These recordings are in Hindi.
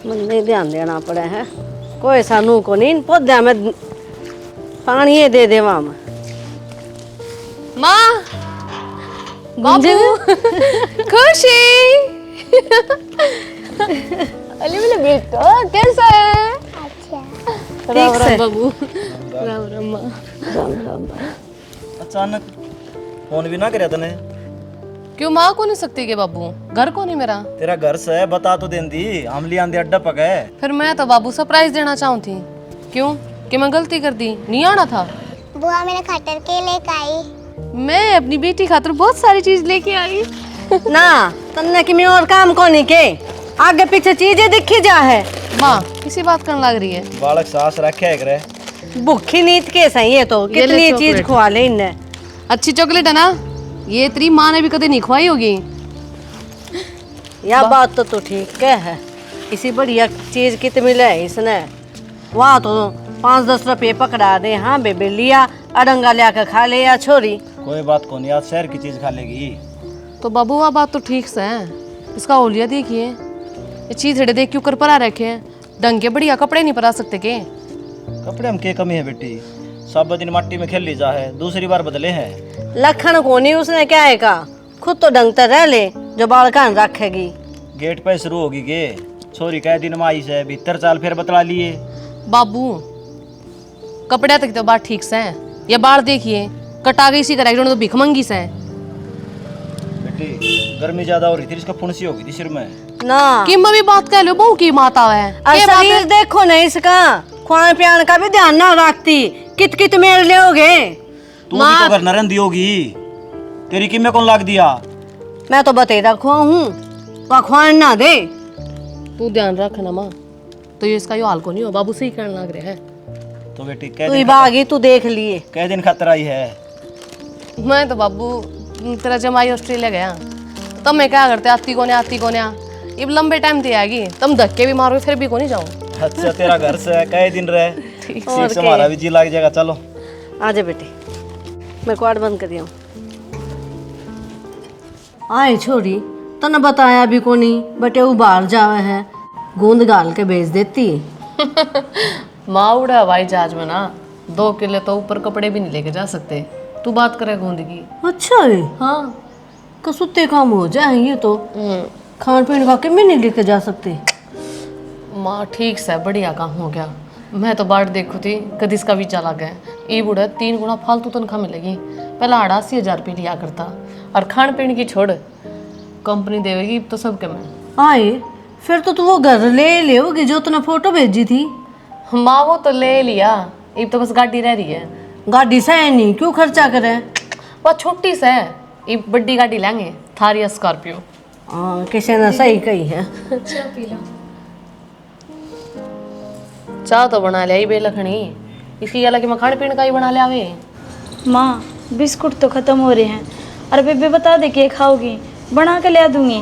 मुझे ध्यान देना पड़ा है, कोई सानू को नहीं पौधा में पानी दे दे माँ बाबू खुशी अली मेरा बेटा कैसा है? अच्छा राम राम बाबू। राम राम माँ। राम राम। अचानक फोन भी ना कराया तने? क्यों माँ को नहीं सकती के बाबू? घर को नहीं मेरा? तेरा घर से बता तो देंदी, हम लिया आंदे अड्डा पका है। फिर मैं तो बाबू सरप्राइज देना चाहूँ थी। क्यों कि मैं गलती कर दी, नहीं आना था? बुआ मेरे खातर के लेके आई। मैं अपनी बेटी खातिर बहुत सारी चीज लेके आई। ना तन्ने की मैं और काम को नहीं के आगे पीछे चीजें दिखी जा है। माँ किसी बात करने लग रही है। बालक सास रखे है करे। भूखी नीत के सही है तो ये ले कितनी चीज चॉकलेट। खुआ ले इन्हें। अच्छी चॉकलेट है ना? ये तेरी माँ ने भी कभी नहीं खवाई होगी। यह बात तो तू ठीक है, इसी बढ़िया चीज कितने मिले है इसने। वहाँ तो 5-10 रुपये पकड़ा दे, हाँ बेबे लिया अड़ंगा लिया कर खा ले या छोरी। कोई बात को नहीं, आज शहर की चीज खा लेगी। तो बाबू वह बात तो ठीक से है। इसका ओलिया देखिए, ये चीज हेड़े देख क्यों कर परा रखे हैं। ढंग के बढ़िया कपड़े नहीं परा सकते के? कपड़े हम के कमी है बेटी, सब दिन मट्टी में खेल ली जा है, दूसरी बार बदले हैं। लखन को नहीं उसने क्या है का, खुद तो ढंग से रह ले जो बालकान रखेगी। गेट पे शुरू होगी गे, छोरी कह दिन माई से भीतर चाल फिर बतला लिए। बाबू कपड़े तक तो बात ठीक से है, ये बाल देखिए कटा गई सी करेगी तो भिखमंगी से है। बेटी गर्मी ज्यादा हो रही थी, इसका फुंसी हो गई थी सिर में। ना कि मैं भी बात कह लो बहू की माता है। और ये बात शरीर है? देखो ना इसका, खान पियान का भी ध्यान ना रखती, कित कित मेल ले। तू भी तो घर नरंदी होगी, तेरी किम्मे कौन लाग दिया? मैं तो बतेरा खुआ हूँ, वह खुआन ना दे। तू ध्यान रख ना माँ, तो ये इसका यो हाल को नहीं हो। बाबू सही कहने लग रहे हैं। तो बेटी तू ही बागी तू देख लिए। कह दिन खतरा ही है। मैं तो बाबू तेरा जमाई ऑस्ट्रेलिया गया, तब मैं क्या करते आती को ने अब लंबे टाइम ते आएगी, तुम धक्के भी मारोगे फिर भी को नहीं जाऊँ। अच्छा तेरा घर से है, कई दिन रहे, ठीक से हमारा भी जी लग जाएगा। चलो आजा बेटी, मैं क्वाड बंद कर दिया हूँ। आए छोरी तने बताया भी को नहीं, बटे वो बाहर जावे है, गूंद गाल के भेज देती। माँ उड़ा हवाई जहाज में ना 2 किले तो ऊपर कपड़े भी नहीं लेके जा सकते। तू बात करे गूंद की? अच्छा है, हाँ कसुत्ते काम हो जाए ये तो। खान पीन का के में नहीं लेके जा सकते। माँ ठीक से बढ़िया काम हो गया। मैं तो बाट देखू थी कदी इसका वीजा लग गया, ये बुढ़ा 3 गुना फालतू तनख्वाह मिलेगी। पहला 88,000 रुपये लिया करता, और खान पीन की छोड़ कंपनी देवेगी तो सबके में। आए फिर तो तू वो घर ले होगी जो तूने फोटो भेजी थी। माँ वो तो ले लिया, अब तो बस गाड़ी रह रही है। गाड़ी से है नहीं, क्यों खर्चा करे? वह छोटी से है, अब बड़ी गाड़ी लेंगे, थार या स्कॉर्पियो। हाँ किसी ने सही कही है। चाह तो बना लिया बे लखनी, इसकी अलग मैं खाने पीने का ही बना लिया वे। माँ बिस्कुट तो खत्म हो रहे हैं, अरे बेबे बता दे के खाओगी, बना के ले दूंगी।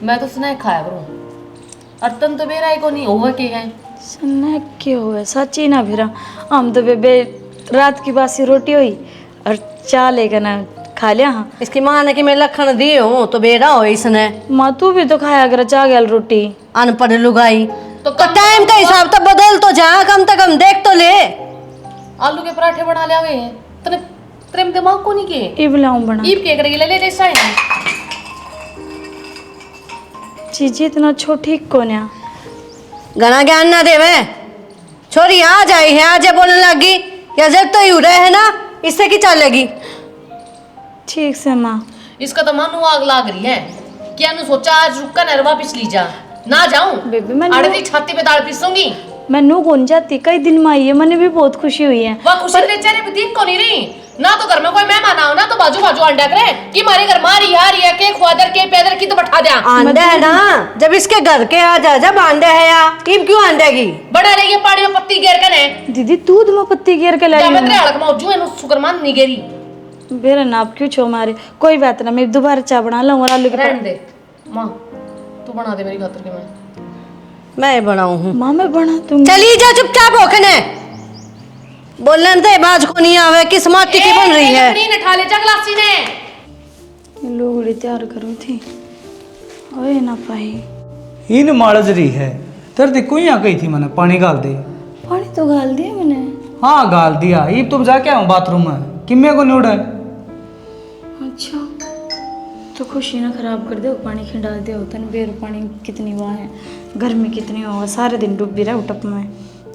मैं तो स्नैक खाया करूँ, और तुम तो मेरा ही को नहीं होगा के है। स्नैक क्यों हुआ सच्ची ना फिर हम तो बेबे रात की बासी रोटी हुई और चाय लेकर ना खा लिया। हाँ इसकी माँ ने कि मैं लखन दी हूँ तो बेरा हो इसने। माँ तू भी तो खाया कर चाय गल रोटी। अनपढ़ लुगाई तो तो टाइम का हिसाब तो बदल तो जा, कम से कम देख तो ले। आलू के पराठे बना लिया वे, तने तेरे दिमाग को नहीं के इब लाऊं बना ईब के करेगी, ले ले जैसा है। चीजी इतना छोटी कौन है? घना ज्ञान ना देवे, छोरी आ जाई है, आज बोलने लगी या जब तो ही रहे है ना, इससे की चलेगी। ठीक से माँ। इसका तो मानो आग लाग रही है, क्या नु सोचा आज रुक कर नरवा पिस ली जा ना जाऊं बेबे मैं अड़ती छाती पे दाल पीसूंगी। मैं नू कौन जाती, कई दिन में आई है, मैंने भी बहुत खुशी हुई है। वह खुशी तेरे चेहरे पे दिख को नहीं रही ना, तो घर में कोई मेहमान आओ ना तो बाजू बाजू अंडा करे कि मारे घर मारी आ रही है के खुआदर के पैदर की तो बैठा दे। आंडे है ना, जब इसके घर के आ जा, जब आंडे है या कीम क्यों आंडे की बड़ा ले ये पानी में पत्ती गिर के ने दीदी दूध में पत्ती गिर के लाई जाबे तेरे हड़क मौजू है शुक्रमान नहीं गिरी। मेरा नाप क्यों छो मारे, कोई बात ना, मैं दोबारा चाय बना लूँ और आलू के रहने दे मां, तू बना दे मेरी खातिर के मैं बनाऊ हूँ। माँ मैं बना दूंगी। चली जा चुपचाप होखने, बोलने दे बाज को नहीं आवे, किस माटी की बन रही है। नहीं नठा ले जा ग्लासी ने। लुगड़ी तैयार करूँ थी, ओए ना पाई इन मालजरी है तेरे देखो यहाँ गई थी मैंने पानी गाल दे। पानी तो गाल दिया मैंने। हाँ गाल दिया ये तुम जाके आऊँ बाथरूम में किम्मे को नहीं उड़ा है। अच्छा तो खुशी ना खराब कर दे पानी खिंडा दे तन बेर पानी कितनी वहाँ है गर्मी कितनी होगा सारे दिन डूब भी रहा टप में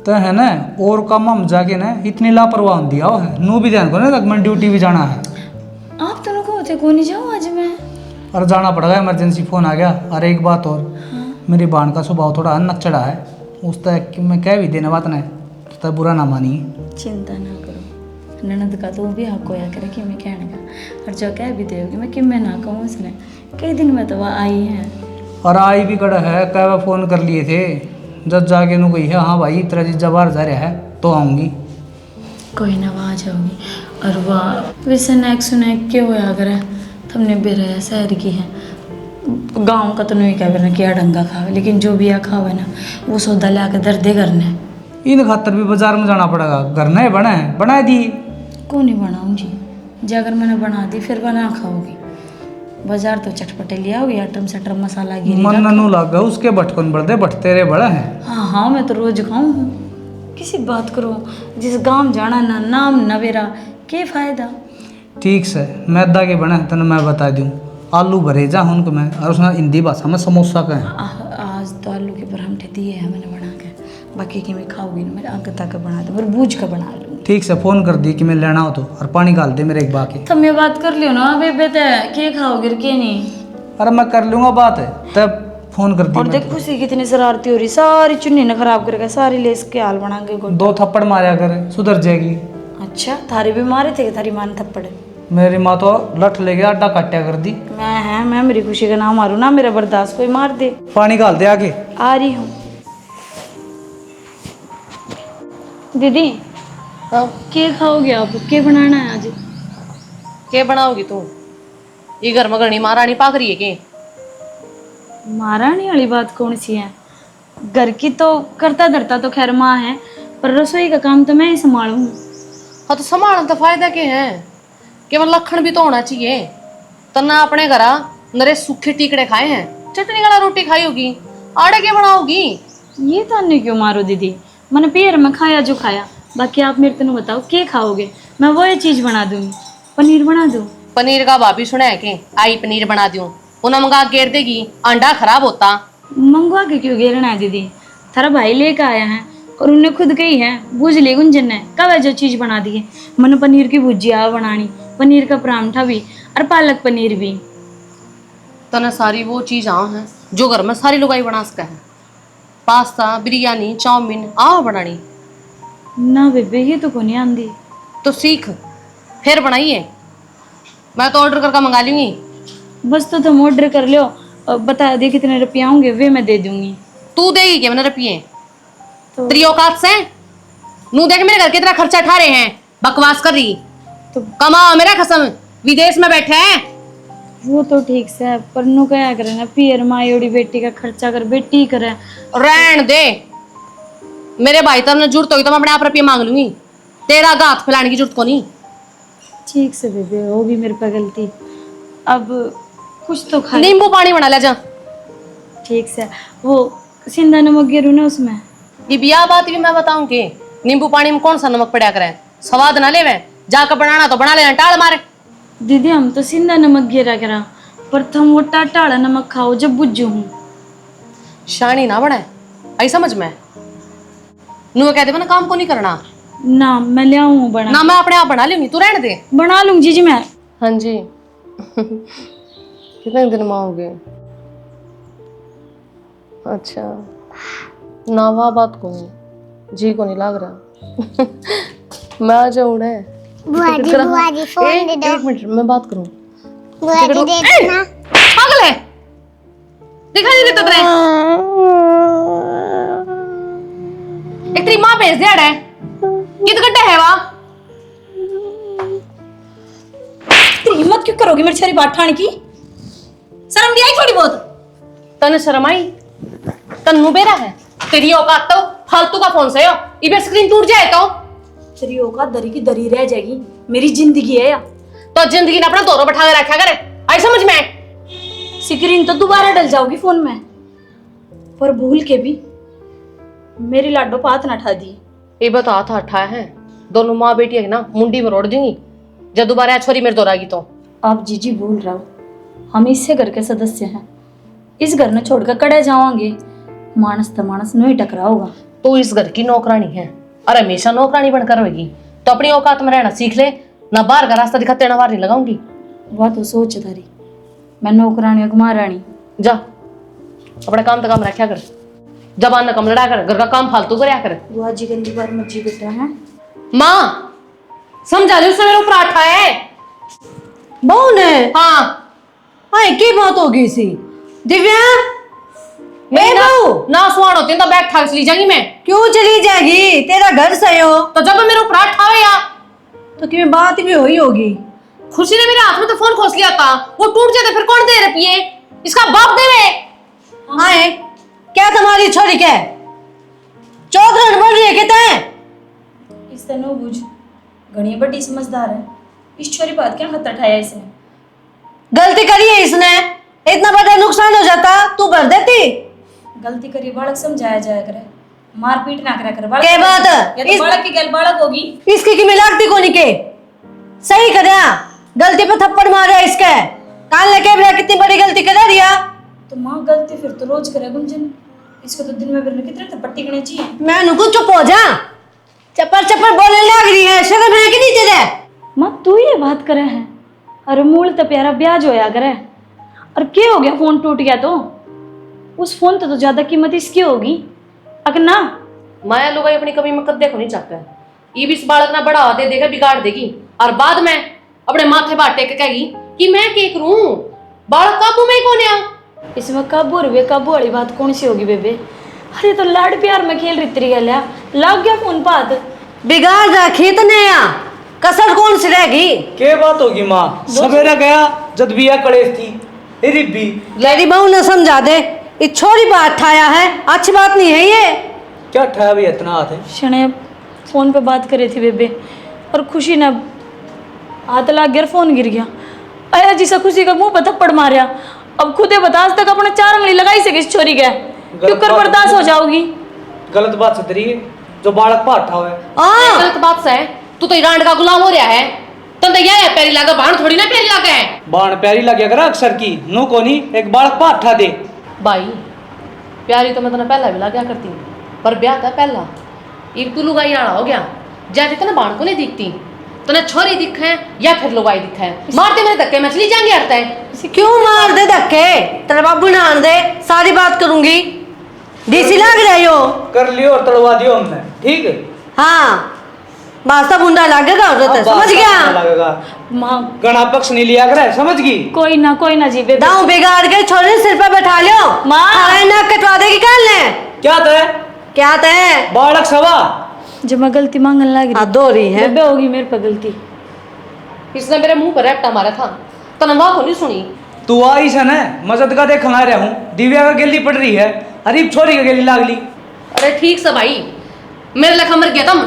तो है ना और काम हम जाके ना इतनी लापरवाह दिया है नू भी ध्यान को ना तक मैं ड्यूटी भी जाना है। आप दोनों को होते को नहीं जाओ आज मैं। और जाना पड़ेगा इमरजेंसी फ़ोन आ गया। और एक बात और मेरी बहन का स्वभाव थोड़ा अन्नक चढ़ा है उस तक कि मैं कह भी देने बात नहीं तो बुरा ना मानिए। चिंता ना करो ननद का तो भी हक होया करे कि मैं कहने का और जो कह भी दोगी मैं कि मैं ना कहूँ उसने कई दिन में तो वह आई है। और आई भी कड़ा है कह फ़ोन कर लिए थे जब जाके नू गई है हाँ भाई तेरा जीजा बाहर जा रहा है तो आऊँगी। कोई ना वहाँ जाओगी और वह वैसे नैक सुनैक के होया अगर तुमने बेरा शहर की है गांव का तो नहीं कह रहा कि डंगा खावे लेकिन जो भी खावे ना वो सौदा ला के दर्दे करने इन खातर भी बाजार में जाना पड़ेगा घर नहीं बना दिए को नहीं बनाऊँ जी जो अगर मैंने बना दी फिर बना खाओगी बाजार तो चटपटे लिया होगी आटम सटर मसाला मन ननू लगा उसके भटकन बढ़ते भटते रे बड़ा है। हाँ हाँ मैं तो रोज खाऊँ किसी बात करो जिस गांव जाना ना नाम नवेरा के फायदा। ठीक से मैदा के बने तेन मैं बता दूँ आलू भरे जा उनको मैं और उसमें हिंदी भाषा में समोसा का है। आज तो आलू के पराठे दिए हैं मैंने बना के बाकी की मैं खाऊंगी ना मेरे आग तक बना दो और बूझ कर बना लूँगी। ठीक से फ़ोन कर दी कि मैं लेना हो तो और पानी डाल दे मेरे एक बाकी। तब मैं बात कर लियो ना बेबे ते के खाओगे के नहीं। अरे मैं कर लूँगा बात है तब फ़ोन कर दी। और देख खुशी कितनी शरारती हो रही सारी चुन्नी ने खराब करके सारी लेस के हाल बना के 2 थप्पड़ मारा कर सुधर जाएगी। अच्छा थारे भी मारे थे थारी माँ ने थप्पड़। मेरी माँ तो लठ ले गया अड्डा काट्या कर दी। मैं मेरी खुशी का नाम मारू ना मेरा बर्दाश्त कोई मार दे। पानी डाल दे आगे आ रही हूँ दीदी। के खाओगे आप के बनाना है आज के बनाओगी तू ये घर में गणी महारानी पाक रही है के महारानी वाली बात कौन सी है घर की तो करता धरता तो खैर माँ है पर रसोई का काम तो मैं ही संभालूंगी। हाँ तो संभालने तो फायदा के है केवल लखन भी तो होना चाहिए तना अपने घर नरे सूखे टीकड़े खाए हैं चटनी वाला रोटी खाई होगी आड़े के बनाओगी। ये तो अन्य क्यों मारो दीदी मैंने पेड़ में खाया जो खाया बाकी आप मेरे तेन बताओ के खाओगे मैं वो ये चीज बना दूंगी पनीर बना दूँ। पनीर का भाभी सुना है के आई पनीर बना दूं उन्हें मंगा घेर देगी अंडा खराब होता। मंगवा के क्यों घेरना है दीदी थारा भाई लेकर आया है और उन्हें खुद गई है बूझ ले गुंजन ने कब है जो चीज़ बना दी है मैंने पनीर की भुजिया बनानी पनीर का परांठा भी और पालक पनीर भी। तो ना सारी वो चीज़ आ हैं जो घर में सारी लुगाई बना सका है पास्ता बिरयानी चाउमीन आ बनानी ना बेबे ये तो को नहीं आंदी तो सीख फिर बनाइए मैं तो ऑर्डर करके मंगा लूंगी। बस तो तुम ऑर्डर कर लो और बता दे कितने रुपये होंगे वे मैं दे दूंगी। तू देगी क्या मैंने रुपये तो तेरी औकात से नू देख मेरे घर कितना खर्चा उठा रहे हैं बकवास कर रही तो कमाओ मेरा कसम विदेश में बैठे हैं। वो तो ठीक से है पर नू क्या करे ना पियर मायोड़ी बेटी का खर्चा कर बेटी ही करे। रहन दे मेरे भाई तो ने जरूरत होगी तो मैं अपने आप रुपये मांग लूंगी तेरा गाथ फैलाने की जरूरत को नहीं। ठीक से बेबे होगी मेरे पे गलती अब कुछ तो खा नींबू पानी बना ले जा। ठीक से वो सिंधा नमक गिरू ना उसमें ये बिया बात भी मैं बताऊं कि नींबू पानी में कौन सा नमक पड़ा करे स्वाद ना ले वे जाकर बनाना तो बना लेना टाल मारे। दीदी हम तो सिंधा नमक गिरा करा पर तुम वो टाटा नमक खाओ जब बुझू हूँ। शानी ना बना आई समझ में नू कहते ना काम को नहीं करना ना मैं ले आऊँ बना ना मैं अपने आप बना लूंगी तू रहने दे। बना लूंगी जी मैं। हाँ जी कितने दिन में आओगे? अच्छा ना वाह बात को जी को नहीं लग रहा मैं आ जाऊँ बुआ जी फोन दे दो। एक मिनट मैं बात करूँ। बुआ जी दे दो ना। पागल है दिखाई नहीं देता तेरे एक तेरी माँ भेज दिया है कित गड्ढा है वहाँ तेरी हिम्मत क्यों करोगी मेरी सारी बात ठाने की शर्म भी आई थोड़ी बहुत। तने शर्म आई तन्नू बेरा है तेरी औकात तो फालतू का फोन से हो इबे स्क्रीन टूट जाए तो तेरी औकात दरी की दरी रह जाएगी मेरी जिंदगी है या तो जिंदगी ने अपना दौरो बैठा के रखा करे आई समझ में स्क्रीन तो दोबारा डल जाओगी फोन में, पर भूल के भी मेरी लाडो पात ना ठा दी। ये बता था अठा है दोनों माँ बेटी है ना, मुंडी में रोड़ दूंगी जब दोबारा छोरी मेरे दोरागी तो। आप जीजी भूल रहे हो, हम इससे घर के सदस्य हैं। इस घर में छोड़कर कड़े जाओगे, मानस तो मानस नहीं टकरा होगा। तू इस घर की नौकरानी है और हमेशा नौकरानी बनकर रहेगी, तो अपनी औकात में रहना सीख ले। ना बाहर का रास्ता दिखाते ना बाहर नहीं लगाऊंगी। वह तो सोच तारी, मैं नौकरानी महारानी। जा अपने काम तो काम रखा कर, जबान न कम लड़ा कर, घर का काम फालतू करया कर। बुआ जी गंदी बार मर्जी बेटा है। माँ समझा दे, उसने मेरे ऊपर आठा है। बहू ने हाँ हाँ की बात हो गई सी दिव्या। ए बहू ना सुहान होती तो बैग ठाक चली जाएंगी मैं। क्यों चली जाएगी, तेरा घर सही हो तो जब मेरे ऊपर आठा है या तो कि बात भी हुई होगी। खुशी ने मेरे हाथ में तो फोन खोस लिया था, वो टूट जाते फिर कौन दे रही? इसका बाप दे रहे। आए क्या तुम्हारी छोरी के चौधरी बन रही है कितना है? इस तरह बुझ घनी बड़ी समझदार है, इस छोरी बात क्या खतरा उठाया इसने। गलती करी है इसने, इतना बड़ा नुकसान हो जाता तू भर देती। गलती करी बालक समझाया जाया करे, मार पीट ना करा करे। के बात या तो बालक की गल बालक होगी। इसकी की मिलावटी को नहीं के सही करया, गलती पे थप्पड़ मारा इसके कान लेके भी कितनी बड़ी गलती करा दिया। तो माँ गलती फिर तो रोज करे गुंजन, इसको तो दिन में फिर कितने थप्पड़ टिकने चाहिए। मैं नुकु चुप हो जा, चप्पल चप्पल बोलने लग रही है, शर्म है कि नहीं तुझे? माँ तू ये बात करे है, अरे मूल तो प्यारा ब्याज होया करे। और क्या हो गया, फोन टूट गया तो उस फोन तो ज्यादा कीमत इसकी होगी अगर ना। माया लोग अपनी कमी में कद देखो नहीं चाहता है, ये भी इस बालक ना बढ़ावा दे देगा, बिगाड़ देगी और बाद में अपने माथे बाटे के कहेगी कि मैं क्या करूं, बालक काबू में ही कौन है। इसमें काबू और बेकाबू वाली बात कौन सी होगी बेबे? अरे तो लाड प्यार में खेल रही तेरी गलिया, लग गया फोन पात। बिगाड़ रखी तने कसर कौन सी रहेगी? के बात होगी माँ, सवेरा गया जब बिया कड़ेस थी रिब्बी। लड़ी बहू ने समझा दे, ये छोरी बात ठाया है, अच्छी बात नहीं है ये। क्या ठहरा भी इतना हाथ है? क्षण फोन पे बात कर रही थी बेबे, और खुशी ने हाथ लग गया, फोन गिर गया। आया जिसा खुशी का मुंह पे थप्पड़ मारा। अब खुद ही बता, आज तक अपने 4 उंगली लगाई से किस छोरी के, क्यों कर बर्दाश्त हो जाओगी। गलत बात से है जो बालक पाठा हुआ है। गलत बात से तू तो ईरान का गुलाम हो रहा है। तो यह है पैरी लागा बाण थोड़ी ना पैरी लागा है। बाण प्यारी लगे अगर अक्सर की नो को नहीं, एक बालक पाठा दे भाई प्यारी तो मैं तना पहला भी लाग्या करती, पर ब्याह था पहला एक तू लुगाई आना हो गया। जैसे तना बाण को नहीं दिखती तो ना छोरी दिखा है या फिर लुगाई दिखा है। मारते मेरे धक्के मछली जाएंगे हरता है। क्यों मार दे धक्के, तेरे बाबू ने आन दे, सारी बात करूंगी। डीसी लग रही हो, कर लियो और तड़वा दियो हमने, ठीक है? हाँ बास्ता बुंदा लगेगा उधर, समझ गया? लगेगा माँ गणा पक्ष नहीं लिया करे, समझ गई? कोई ना जी बेबे। दाऊ बिगाड़ के छोरे सिर पे बैठा लो, माँ। थारे नाक कटवा देगी काल ने। क्या तय क्या तय? बालक सवा जब मैं गलती मांगने लग रही, दो रही है बेबे होगी मेरे पे गलती। इसने मेरे मुंह पर रैपटा मारा था, तनवा को नहीं सुनी। तू आई सन है मजद का देख ला रहा हूँ, दिव्या का गेली पड़ रही है, अरीब छोरी का गेली लागली। अरे ठीक से भाई, मेरे लखा मर गया तुम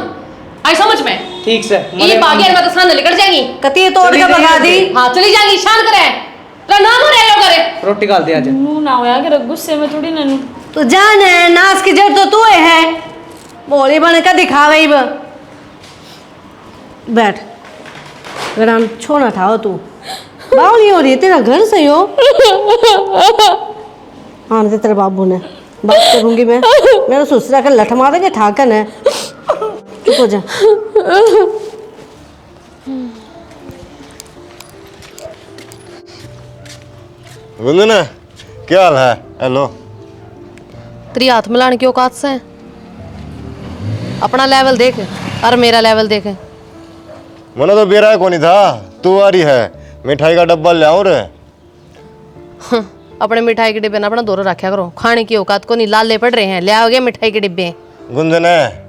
आई समझ में। ठीक से ये बागी मैं तो सामने निकल जाएंगी, कती तोड़ के भगा दी। हाँ चली जाएगी, शान करे तेरा नाम हो रहा करे। रोटी डाल दिया मुंह ना होया कि गुस्से में थोड़ी ना। तू जान है नाश की जड़ तो तू है, बोली बन का दिखावे ही बैठ। गराम छोना था तू, बावली हो रही है, तेरा घर सही हो। हाँ दे तेरे बाबू ने बात करूंगी मैं, मेरा ससुरा का लठ मारेंगे ठाकन है। चुप हो जा। वंदना क्या हाल है? हेलो, तेरी हाथ मिलाने की औकात से है? अपना लेवल देख और मेरा लेवल देख। मना तो बेरा को नहीं था, तू आ रही है, मिठाई का डब्बा ले आओ रे। अपने मिठाई के डिब्बे ना अपना दोरो रखा करो, खाने की औकात को नहीं, लाले पड़ रहे हैं, ले आओगे मिठाई के डिब्बे। गुंजन है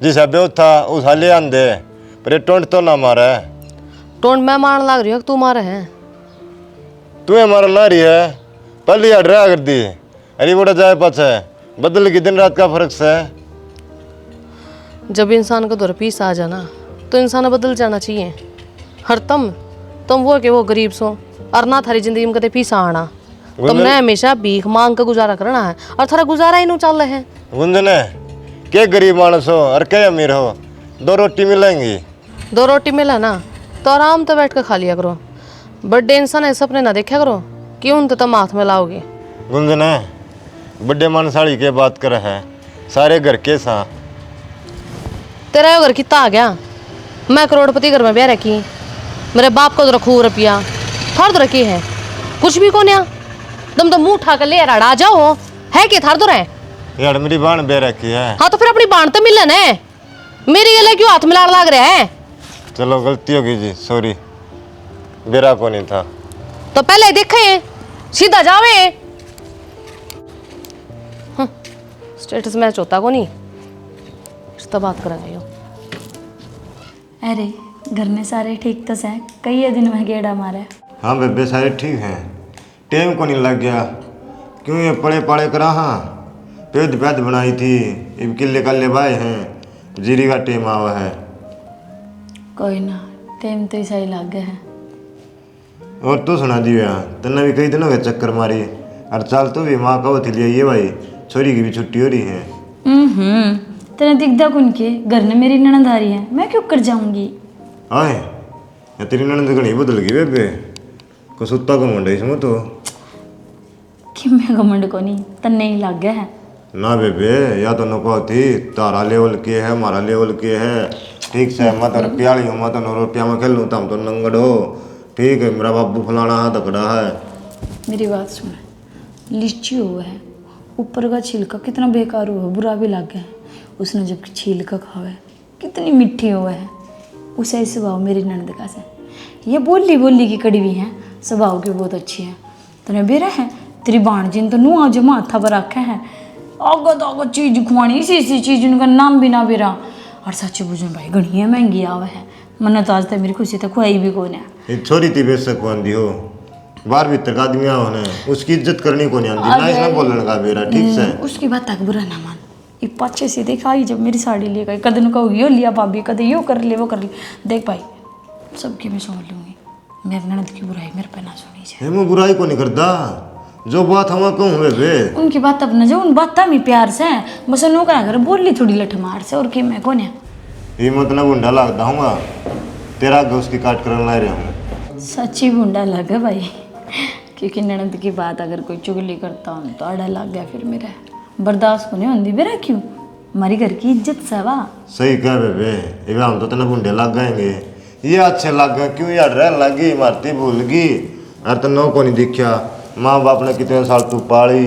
जिस अबे था उस हाले आंदे, पर टोंट तो ना मारा है। टोंट मैं मारने लग रही हूँ, तू मारे है? तू हमारा ला रही है, पहले यार ड्रा कर दी। अरे बोटा जाए पाछे बदल की दिन रात का फर्क से। जब इंसान को दौर पीस आ जाना तो इंसान बदल जाना चाहिए। हर तुम वो के वो गरीब सो और ना थारी जिंदगी में कदे पीसा आना। तुमने हमेशा भीख मांग कर गुजारा करना है और थारा गुजारा ही नहीं चल रहे हैं। गुंजने के गरीब मानस हो और के अमीर हो, 2 रोटी मिलेंगी। 2 रोटी मिला ना तो आराम से बैठ कर खा लिया करो। बड़े इंसान ऐसे अपने ना देखा करो क्यों तो तुम हाथ में लाओगे। गुंजने बड़े मानसाड़ी के बात कर है, सारे घर के सा तेरा घर कितना आ गया। मैं करोड़पति घर में ब्याह रखी, मेरे बाप को तो रखू रुपया थार तो रखी है कुछ भी कौन या तुम तो मुंह उठा कर ले आ जाओ है कि थार तो रहे यार मेरी बाण बे रखी है। हाँ तो फिर अपनी बाण तो मिलन है, मेरी गले क्यों हाथ मिलाड़ लाग रहा है। चलो गलती होगी जी, सॉरी, बेरा को नहीं था। तो पहले देखे सीधा जावे। स्टेटस मैच होता को नहीं तो बात करा जाइयो। अरे घर में सारे ठीक तो है, कई दिन में गेड़ा मारे। हाँ बेबे सारे ठीक हैं, टाइम को नहीं लग गया क्यों ये पड़े पड़े करा। हाँ पेद पैद बनाई थी, अब किले कल्ले बाए हैं, जीरी का टेम आवा है। कोई ना, टाइम तो ऐसा ही लग गया है। और तो सुना दी भैया तन्ने भी कई दिनों के चक्कर मारी और चाल तो भी माँ कहो थी ये भाई छोरी की भी छुट्टी हो रही है। तेरा दिखदा कुन के घर ने मेरी ननद आ रही है, मैं क्यों कर जाऊंगी। आए या तेरी ननद घनी बदल गई बेबे, कसुत्ता को मुंडा इसमें तो कि मैं घमंड को नहीं तन्ने ही लग गया है। ना बेबे या तो नको थी तारा लेवल के है हमारा लेवल के है, ठीक से मैं तो रुपयाली हूँ, मैं तो 9 रुपया में खेलूँ तो हम तो नंगड़ हो, ठीक है मेरा बाबू फलाना है तकड़ा है। मेरी बात सुन, लीची हुआ है ऊपर का छिलका कितना बेकार हुआ, बुरा भी लग गया है। उसने जब छिलका खावा है कितनी मिठी हुआ है। उसे ही स्वभाव मेरी ननद का से, ये बोली की कड़वी है, स्वभाव की बहुत अच्छी है। तने बेरा है तेरी बाण जिन तो नू आज माथा पर रखा है, आगत आगत चीज खुआनी इसी चीज उनका नाम भी ना बेरा। और सच बुझन भाई घनी है महंगी आवा है, मन तो आज तक मेरी खुशी तक खुआई भी कौन है। ये छोरी थी बेशक बंदी हो, बाहर भीतर का आदमी होने उसकी इज्जत करनी को नहीं आती ना, इसने बोलने का बेरा ठीक से। उसकी बात तक बुरा ना मान, ये पाछे से देखा आई जब मेरी साड़ी ले गई, कदन को यो लिया भाभी, कदे यो कर ले वो कर ले। देख भाई सबकी मैं समझ लूँगी, मेरे ननद की बुराई मेरे पे ना सुनी जाए। मैं बुराई को नहीं करता, जो बात हम कहूँ बेबे उनकी बात अब न जो उन बात में प्यार से बस नो करा कर बोल ली थोड़ी लठ मार से, और कि मैं कौन है। ये मतलब गुंडा लगता हूँ तेरा उसकी काट कर ला रहा हूँ। सच्ची बुंडा लगा भाई, क्योंकि ननद की बात अगर कोई चुगली करता हूँ तो आड़ा लग गया, फिर मेरा बर्दाश्त को नहीं होती मेरा। क्यों हमारी घर की इज्जत सवा। सही कह बेबे, ये हम तो तेना गुंडे लग गएंगे, ये अच्छे लग गए क्यों यार रह लगी मारती भूल गई। अरे तो नो को नहीं दिखा, माँ बाप ने कितने साल तू पाली,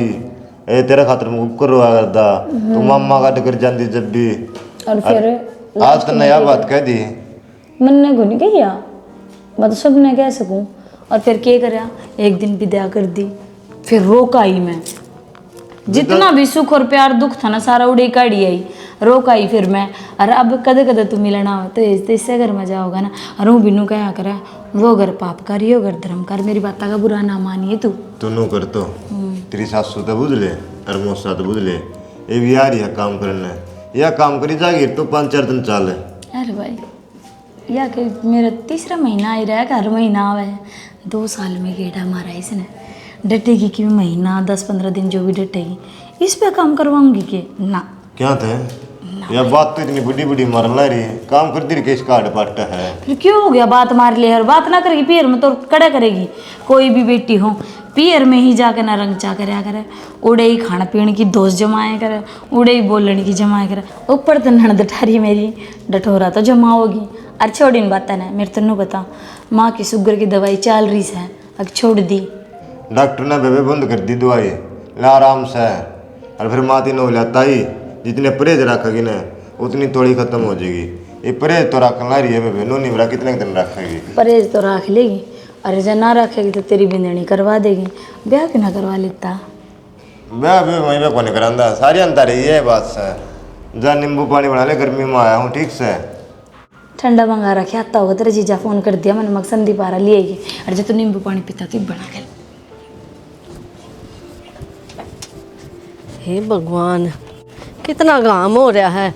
ए तेरे खातर मैं उपकर रोया करता, तू मामा का डकर जाती जब भी। और फिर आज तो नया बात कह दी, मन ने को नहीं कहिया, मैं तो सब ने कह सकूं। और फिर क्या करा, एक दिन विदा कर दी, फिर रोक आई मैं, जितना भी सुख और प्यार दुख था ना सारा उड़े काढ़ी आई, रोक आई फिर मैं। अरे अब कदे कदे तू मिलना हो तो इससे घर में जाओगा ना। और वो बिनू क्या करे, वो घर पाप कर यो घर धर्म कर, मेरी बात का बुरा ना मानिए तू। तू नो कर तो तेरी सासू तो बुझ ले और मौसा तो बुझ ले, ये भी यार यह काम करना है, यह काम करी जाएगी तो 5-4 दिन चल। अरे भाई या कि मेरा 3रा महीना आई रहा है, हर महीना आवा है, 2 साल में गेड़ा मारा इसने। डटेगी कि महीना 10-15 दिन जो भी डटेगी इस पे काम करवाऊंगी कि ना। क्या थे यह बात तो इतनी बड़ी बड़ी मार ला रही है, काम करती रही केस काट पाटा है। फिर क्यों हो गया, बात मार ले, और बात ना करेगी पियर में तो कड़ा करेगी। कोई भी बेटी हो पियर में ही जाकर ना रंग चा करया करे, उड़े ही खाना पीने की दोष जमाया करे, उड़े ही बोलने की जमाया करे। ऊपर तो ननद ठारी मेरी डठोरा तो जमा होगी। अरे छोड़ी इन बात ना, मेरे तेनों बता माँ की शुगर की दवाई चल रही है, अब छोड़ दी। डॉक्टर ने बेबे बंद कर दी दवाई, ला आराम से। और फिर माँ तीनों लाता ही जितने परहेज रखेगी ना उतनी थोड़ी खत्म हो जाएगी। ये परहेज तो रख ला रही है बेबे, नोनी बरा कितने दिन रखेगी। परहेज तो रख लेगी, अरे जब ना रखेगी तो तेरी बिंदनी करवा देगी। ब्याह क्यों ना करवा लेता। मैं अभी वहीं पे कौन करांदा, सारी अंतर ही है बात से। जा नींबू पानी बना ले, गर्मी में आया हूँ ठीक से। ठंडा मंगा रखे आता होगा, तेरा जीजा फोन कर दिया मैंने मकसंदी पारा लिए। अरे जब तो नींबू पानी पीता तो बना कर। हे भगवान कितना काम हो रहा है,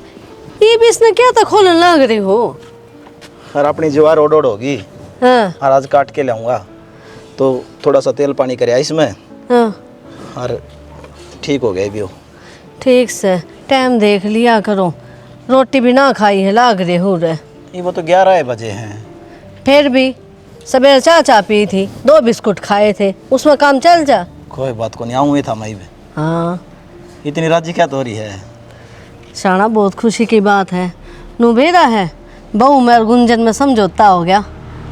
ये भी इसने क्या था खोलने लग रही हो। और अपनी ज्वार ओड होगी, हाँ और आज काट के लाऊंगा तो थोड़ा सा तेल पानी करे इसमें, हाँ और ठीक हो गया भी हो। ठीक से टाइम देख लिया करो, रोटी भी ना खाई है लाग रहे हो रे। ये वो तो 11 बजे हैं। फिर भी सवेरे चाय पी थी, 2 बिस्कुट खाए थे, उसमें काम चल जा। कोई बात को नहीं, आऊँ ही था मैं भी। हाँ इतनी राजी क्या तो रही है? शाना बहुत खुशी की बात है। नुबेरा है बहू में और गुंजन में समझौता हो गया।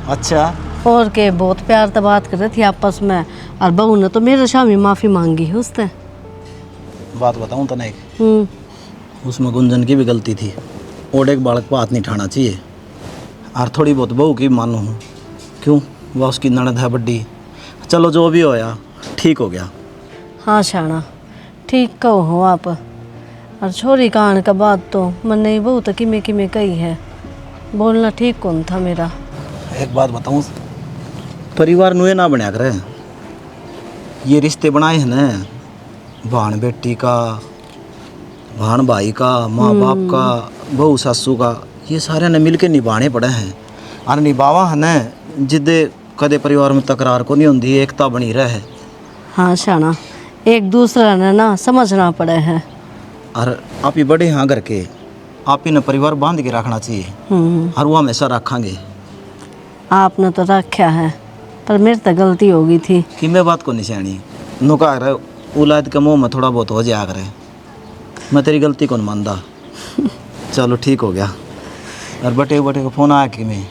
अच्छा, और के बहुत प्यार से बात कर रही थी आपस में, और बहू ने तो मेरे शामी माफ़ी मांगी है उसने। बात बताऊँ तो नहीं, उसमें गुंजन की भी गलती थी। और एक बालक पर हाथ नहीं उठाना चाहिए, और थोड़ी बहुत बहू की मानू हूँ। क्यों, वह उसकी ननद है बड्डी। चलो जो भी होया ठीक हो गया। हाँ शाना ठीक कहो हो आप। और छोरी कान का बात तो मन नहीं बहुत किमें किमें कही है, बोलना ठीक कौन था मेरा। एक बात बताऊँ, परिवार नुए ना बनया करे। ये रिश्ते बनाए हैं ना, भान बेटी का, भान भाई का, माँ बाप का, बहू सासू का, ये सारे ने मिलके निभाने पड़े हैं। और निभावा है ना जिदे कदे परिवार में तकरार को नहीं होती, एकता बनी रहे। हाँ शाना एक दूसरा ने ना समझना पड़े है। और आप ही बड़े हाँ करके आप ही ने परिवार बांध के रखना चाहिए, और वो हमेशा रखेंगे। आपने तो रखा है, पर मेरे तो गलती हो गई थी। कि मैं बात को नहीं सियाणी नुका रहे, औलाद के मुँह में थोड़ा बहुत हो जाया करे। मैं तेरी गलती को नहीं मानता। चलो ठीक हो गया। और बटे को फ़ोन आया कि मैं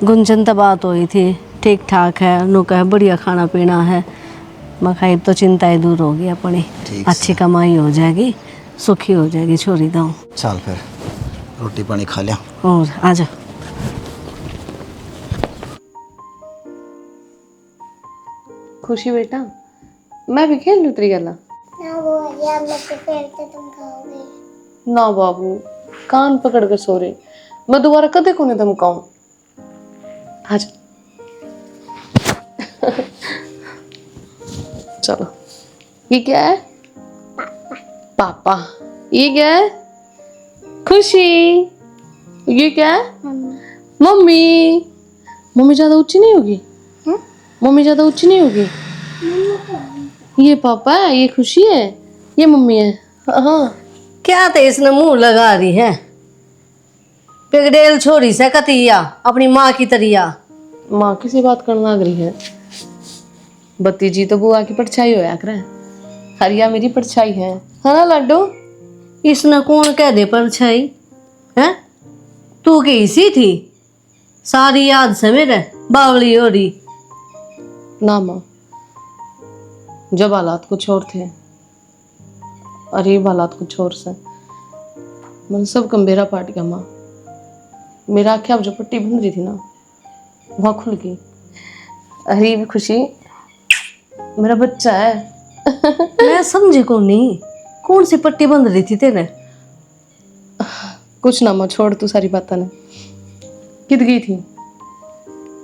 गुंजन तो बात हुई थी, ठीक ठाक है, नुका है बढ़िया खाना पीना है। मखाई तो चिंताएं दूर होगी अपनी, ठीक अच्छी कमाई हो जाएगी, सुखी हो जाएगी छोरी दाऊ। चल फिर रोटी पानी खा लिया। और आजा। खुशी बेटा, मैं भी खेल लूँ तेरी गला। ना बुआ जी, आप मेरे पे फेरते तुम खाओगे। ना बाबू, कान पकड़ कर सो रहे, मैं दोबारा कदे को नहीं धमकाऊं। आज चलो, ये क्या है? पापा। ये क्या है? खुशी। ये क्या है? मम्मी। मम्मी ज्यादा ऊंची नहीं होगी? मम्मी ज्यादा ऊंची नहीं होगी? ये पापा है, ये खुशी है, ये मम्मी है। हाँ क्या तो इसने मुंह लगा रही है, पिगडेल छोरी से कतिया अपनी माँ की तरिया। माँ किसी बात करना लग रही है। बत्ती जी तो बुआ की परछाई होया करे, हरिया मेरी परछाई है ना लड्डू? इसने कौन कह दे परछाई है? तू कैसी थी सारी याद से मेरे बावली हो रही। ना माँ, जब हालात कुछ और थे और ये हालात कुछ और से, मन सब कंबेरा पाट गया माँ। मेरा आँखें अब जो पट्टी बन रही थी ना, वहाँ खुल गई। अरे भी खुशी, मेरा बच्चा है। मैं समझे को नहीं, कौन सी पट्टी बंद रही थी तेरे? कुछ ना माँ, छोड़ तू सारी बातें ने। कित गई थी?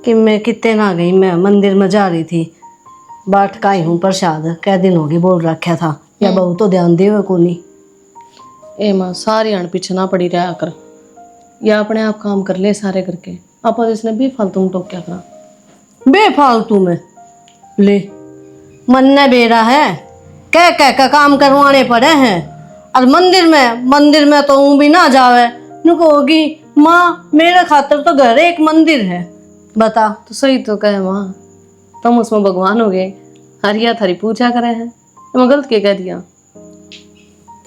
कि मैं कितने ना गई, मैं मंदिर में जा रही थी, बाट का ही हूँ प्रसाद, कै दिन हो गए बोल रखा था, या बहू तो ध्यान देवे को नहीं। ए माँ, सारी आण पीछे ना पड़ी रहा कर, या अपने आप काम कर ले सारे करके। आप इसने भी फालतू में टोक क्या करा? बेफालतू में ले मन ने बेरा है, कह कह का काम करवाने पड़े हैं। और मंदिर में तो ऊँ भी ना जावे, नुको होगी माँ मेरे खातर तो घर एक मंदिर है। बता। तो सही तो कहे माँ, तुम उसमें भगवान हो गए, हरिया थारी पूजा करे हैं, मैं गलत क्या कह दिया?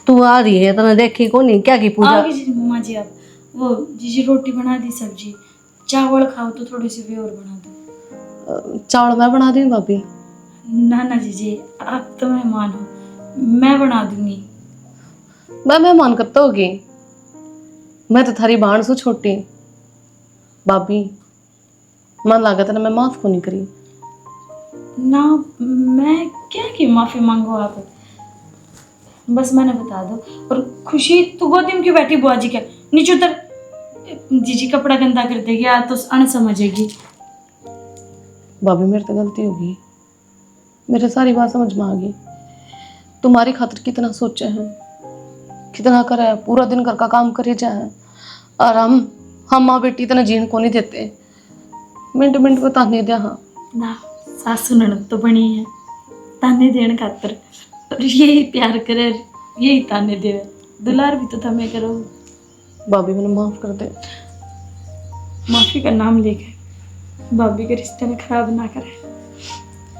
तू आ रही है तने देखी को नहीं क्या की पूजा? आगे जी मम्मा जी, आप वो जीजी रोटी बना दी, सब्जी चावल खाओ तो थोड़ी सी भी और बना दो। चावल मैं बना दी भाभी। ना ना जीजी, आप तो मेहमान हो, मैं बना दूंगी। मैं मेहमान कब तो होगी? मैं तो थारी बाण सु छोटी भाभी, मन लागत है मैं माफ को नहीं करी ना। मैं क्या की माफी मांगो आप, बस मैंने बता दो। और खुशी तू गोदी में क्यों बैठी बुआ जी के? नीचे उतर, जीजी कपड़ा गंदा कर देगी या तो अन समझेगी। भाभी मेरे तो गलती होगी, मेरे सारी बात समझ में आ गई। तुम्हारी खातिर कितना सोचे हैं, कितना करे, पूरा दिन घर का काम करे जाए, और हम माँ बेटी इतना जीण को नहीं देते, मिनट मिनट को ताने दिया। हाँ ना, सासू ननद तो बनी है, ताने देने खातर और यही प्यार करे यही ताने देवे दुलार भी तो थमे करो। भाभी मैंने माफ कर दे। माफी का नाम लेके भाभी के रिश्ते में खराब ना करे।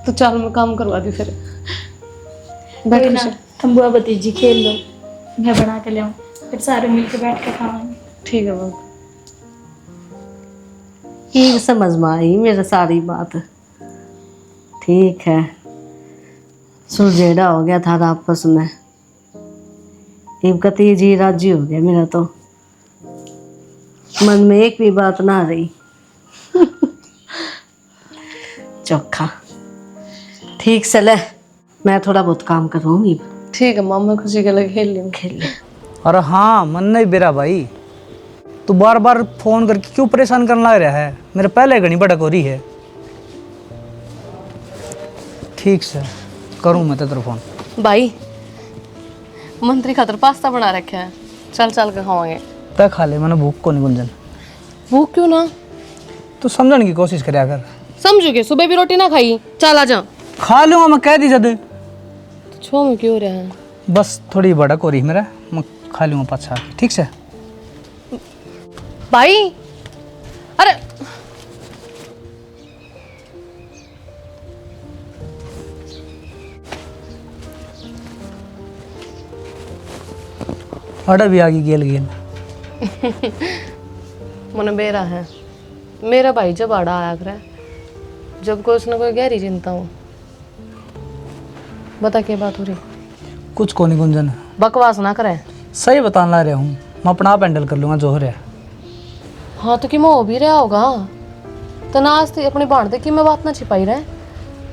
तो चल मैं काम करवा दी फिर। कोई बैठ ना, खुशी। तुम बुआ भतीजी खेल लो, मैं बना के ले आऊँ, फिर सारे मिलकर बैठ के खाएंगे। ठीक है बाबू। ये समझ में आई मेरी सारी बात। ठीक है, सुलझेड़ा हो गया था आपस में। एक कती जी राजी हो गया मेरा तो, मन में एक भी बात ना रही। चोखा ठीक से ले, मैं थोड़ा बहुत काम करूँगी। ठीक है मामा, खुशी के लिए खेल लियो। खेल ले। अरे हाँ मन नहीं बेरा भाई, तू बार बार फोन करके क्यों परेशान करने लग रहा है? मेरे पहले घनी भटक हो रही है। ठीक से करूँ मैं तेरे फोन। भाई मंत्री खातर पास्ता बना रखा है, चल चल के खावांगे। तय खा ले, मैंने भूख को नहीं गुंजन। भूख क्यों ना? तू समझने की कोशिश करया कर। समझोगे, सुबह भी रोटी ना खाई, चल आ जा। खा लूँगा मैं, कह दी जद। तो छो में क्यों रहा है? बस थोड़ी भटक हो रही है मेरा, मैं खा लूँगा पाछा। ठीक से भाई अरे अड़ा भी आगे गेल गेल। मन बेरा है मेरा भाई, जब आड़ा आया करे, जब कोई उसने कोई गहरी चिंता हो। बता क्या बात हो रही? कुछ को नहीं गुंजन, बकवास ना करे। सही बताने ला रहा हूँ, मैं अपना आप हैंडल कर लूँगा जो हो रहा है। हाँ तो कि मैं हो भी रहा होगा, तो ना आज अपनी बांट दे कि मैं बात ना छिपाई रहे,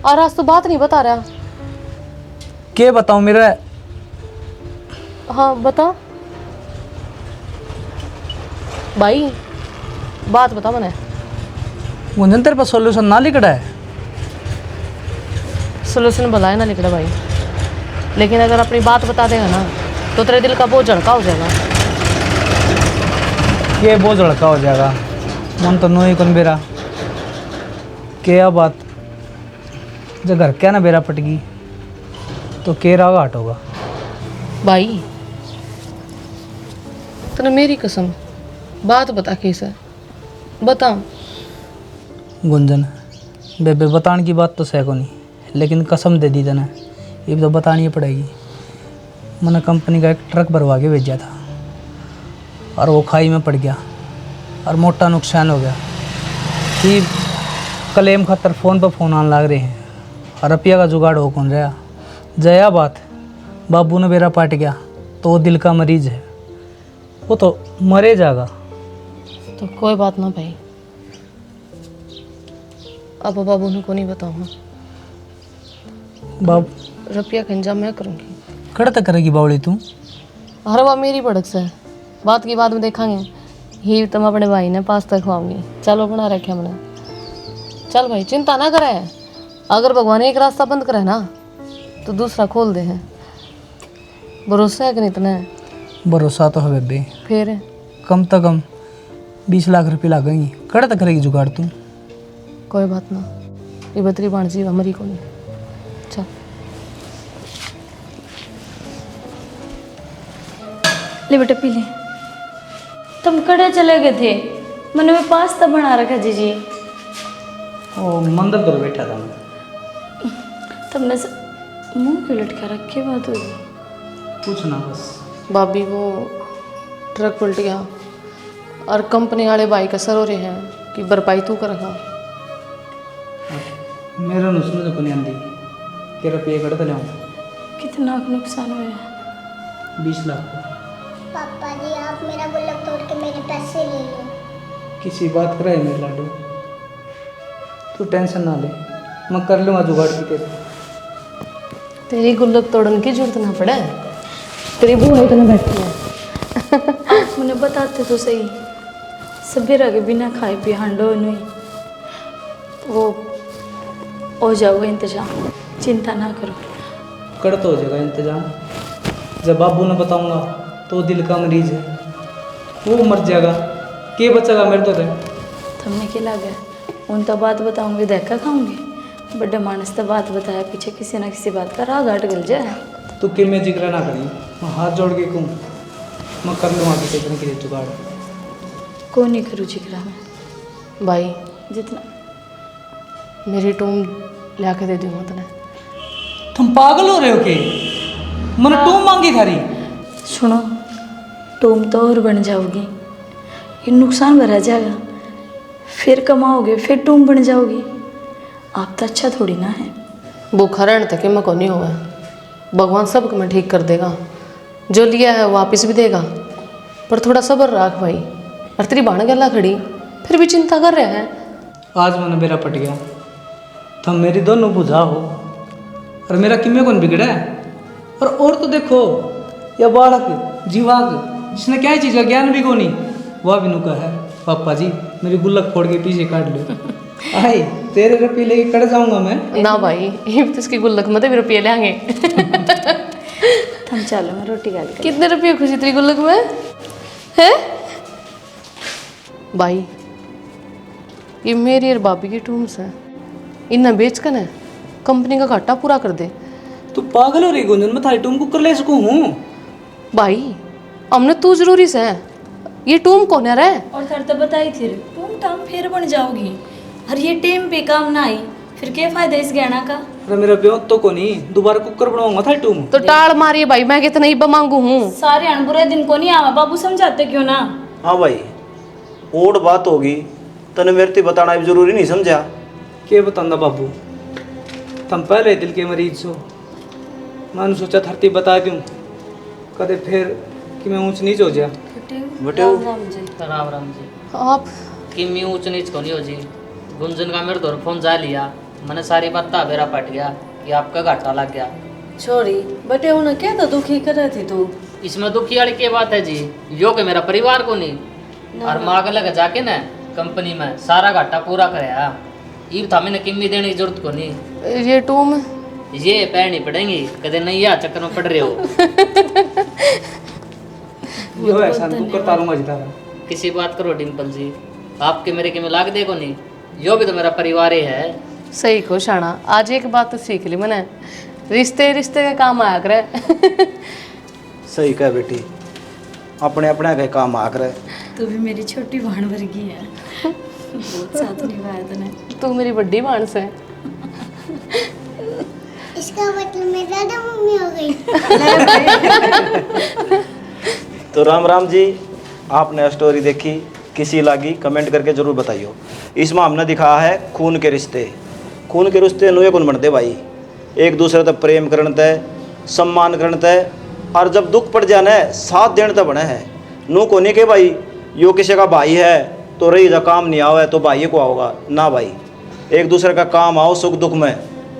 और आज तो बात नहीं बता रहा। क्या बताऊँ मेरा? हाँ बता भाई, बात बता मने। गुंजन तेरे पास सोल्यूशन ना लिखड़ा है? सोल्यूशन भला ना लिखड़ा भाई, लेकिन अगर अपनी बात बता देगा ना तो तेरे दिल का बोझ हल्का हो जाएगा। ये बहुत लड़का हो जाएगा, मन तो नो ही कौन बेरा। क्या बात, जब घर क्या ना बेरा पटगी तो के रागा हटोगा। भाई तने मेरी कसम बात बता कैसे बता। गुंजन बेबे बताने की बात तो सह को नहीं, लेकिन कसम दे दी तने, ये तो बतानी पड़ेगी। मैंने कंपनी का एक ट्रक भरवा के भेजा था और वो खाई में पड़ गया और मोटा नुकसान हो गया। कि क्लेम खातर फ़ोन पर फ़ोन आने लग रहे हैं और रुपया का जुगाड़ हो कौन रहा। जया बात, बाबू ने मेरा पाट गया तो वो दिल का मरीज है, वो तो मरे जाएगा। तो कोई बात ना भाई, अब बाबू ने को नहीं बताऊँ। बाब रुपया का इंतजाम मैं करूँगी। कड़ तक करेगी बावड़ी तू? हर बार मेरी भड़क से, बात की बाद में देखेंगे। ही तुम अपने भाई ने पास्ता खवाऊंगी, चलो बना रखे मैंने। चल भाई चिंता ना करे, अगर भगवान एक रास्ता बंद करे ना तो दूसरा खोल दे है। भरोसा है कि नहीं इतना? भरोसा तो है बेबे, फिर कम से कम 20 लाख रुपये लगेंगी। कड़ तक करेगी जुगाड़ तू? कोई बात ना, ये बतरी बाणसी हमारी को नहीं। चल ले बेटा पी ले। तुम कड़े चले गए थे, मैंने में पास्ता बना रखा जीजी। ओ मंदिर पर बैठा था मैं। तुमने मुंह क्यों लटका रखे? बात होगी कुछ ना, बस भाभी वो ट्रक पलट गया और कंपनी वाले भाई का सर हो रहे हैं कि भरपाई तू करेगा। मेरा नुस्खे तो नहीं आती कि रुपये कड़ तो लाऊँ। कितना नुकसान हुआ? 20 लाख। पापा जी आप मेरा गुल्लक तोड़ के मेरे पैसे ले लो। किसी बात करे मेरे लाडू, तू टेंशन ना ले, मैं कर लूँगा जुगाड़ की तेरे। तेरी गुल्लक तोड़ने की जरूरत ना पड़े, तेरी बुआ इतना बैठी है। आप मुझे बताते तो सही, सवेरा के बिना खाए पिए हंडो नहीं, वो हो जाओगे इंतजाम, चिंता ना करो। कर तो हो जाएगा इंतजाम। जब बाबू ने बताऊंगा तो दिल का मरीज है, वो मर जाएगा, के बचेगा मेरे तो थे। तुमने क्या लगा उन तो बात बताऊंगी, देखा खाऊंगी, बड़े मानस तो बात बताया पीछे किसी ना किसी बात का राग हट गल जाए। तू कि मैं जिक्र ना करी, मैं हाथ जोड़ के कहूँ मैं कर लूँगा किसी तरह के लिए जुगाड़। को नहीं करूँ जिक्र में भाई जितना मेरी टूम ला के दे दूँगा तने। तुम पागल हो रहे हो कि मैंने टू मांगी थारी। सुनो, तुम तो और बन जाओगी, ये नुकसान भरा जाएगा, फिर कमाओगे फिर तुम बन जाओगी। आप तो अच्छा थोड़ी ना है। वो खरण तक मैं को नहीं हुआ, भगवान सबको मैं ठीक कर देगा, जो लिया है वापस भी देगा, पर थोड़ा सब्र रख भाई। और तेरी बाण गला खड़ी फिर भी चिंता कर रहा है। आज मैंने मेरा पट गया, तुम मेरी दोनों बुझा हो और मेरा किम्मे कौन बिगड़ा है। और तो देखो, यह बालक जीवाग जिसने क्या चीज़ का ज्ञान भी को नहीं, वह भी नुका है पापा जी मेरी गुल्लक फोड़ के पीछे काट लो। आई तेरे रुपये लेके कट जाऊंगा मैं। ना भाई, ये तो इसकी गुल्लक मत भी रुपये लेंगे। हम चलो, मैं रोटी खा के। कितने रुपये खुशी तेरी गुल्लक में है भाई? ये मेरी और भाभी की टूम्स है, इन्हें बेच कर ना कंपनी का घाटा पूरा कर दे। तू पागल हो रही गुंजन, मैं थारी टूम कुकर ले सकूँ हूँ भाई हमने तू जरूरी से ये टूम कौन है रे? और सर तो बताई थी तुम टाइम फिर बन जाओगी, और ये टाइम पे काम ना आई फिर क्या फायदा इस गहना का। अरे मेरा ब्यों तो को नहीं, दोबारा कुकर बनाऊंगा थारी टूम। तो टाल मारिए भाई, मैं कितना ही मांगू हूँ। सारे अनबुरे दिन को नहीं आवा, बाबू समझाते क्यों ना। हाँ भाई, और बात होगी तने मेरे ते बताना भी जरूरी नहीं समझा। के बताऊंगा बाबू, तुम पहले दिल के मरीज हो। मैंने सोचा धरती बता दूं कदे फिर कि मैं ऊंच नीच हो जा। बटे राम राम जी। आप कि मैं ऊंच नीच को नहीं हो जी। गुंजन का मेरे दौर फोन जा लिया, मैंने सारी बात बेरा पट गया कि आपका घाटा लग गया। छोरी बटे उन्हें क्या तो दुखी कर रही थी तू? इसमें दुखी वाली की बात है जी, यो के मेरा परिवार को नहीं और माँ लग जाके ना कंपनी में सारा घाटा पूरा कराया। ये था मैंने किम्मी देने की जरूरत को नहीं। ये टूम ये पैरनी पड़ेंगी कदे नहीं, या चक्कर में पड़ रहे हो। यो ऐसा कुकर तारूंगा जिता किसी बात करो डिम्पल जी, आपके मेरे के में लाग देखो नहीं, यो भी तो मेरा परिवार ही है। सही को शाना, आज एक बात तो सीख ली मैंने, रिश्ते रिश्ते का काम आया करे। सही कह बेटी, अपने अपने के काम आ करे। तू भी मेरी छोटी बहन वर्गी है, बहुत साथ निभाया तूने। तू मेरी बड़ी मानस है। इसका मतलब मैं दादा मम्मी हो गई। तो राम राम जी, आपने स्टोरी देखी, किसी लागी कमेंट करके जरूर बताइयो। इसमें हमने दिखाया है खून के रिश्ते। खून के रिश्ते नुए कौन बनते भाई, एक दूसरे तक प्रेम करन तय, सम्मान करन तय, और जब दुख पड़ जाना है साथ देने तक बने हैं। नू को नहीं के भाई यो किसी का भाई है तो रही जा काम नहीं आवे तो भाई को आओगा ना भाई, एक दूसरे का काम आओ सुख दुख में।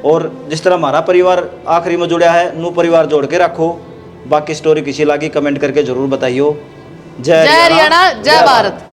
और जिस तरह हमारा परिवार आखिरी में जुड़ा है, नू परिवार जोड़ के रखो। बाकी स्टोरी किसी लागी कमेंट करके जरूर बताइयो। जय जय हरियाणा, जय भारत।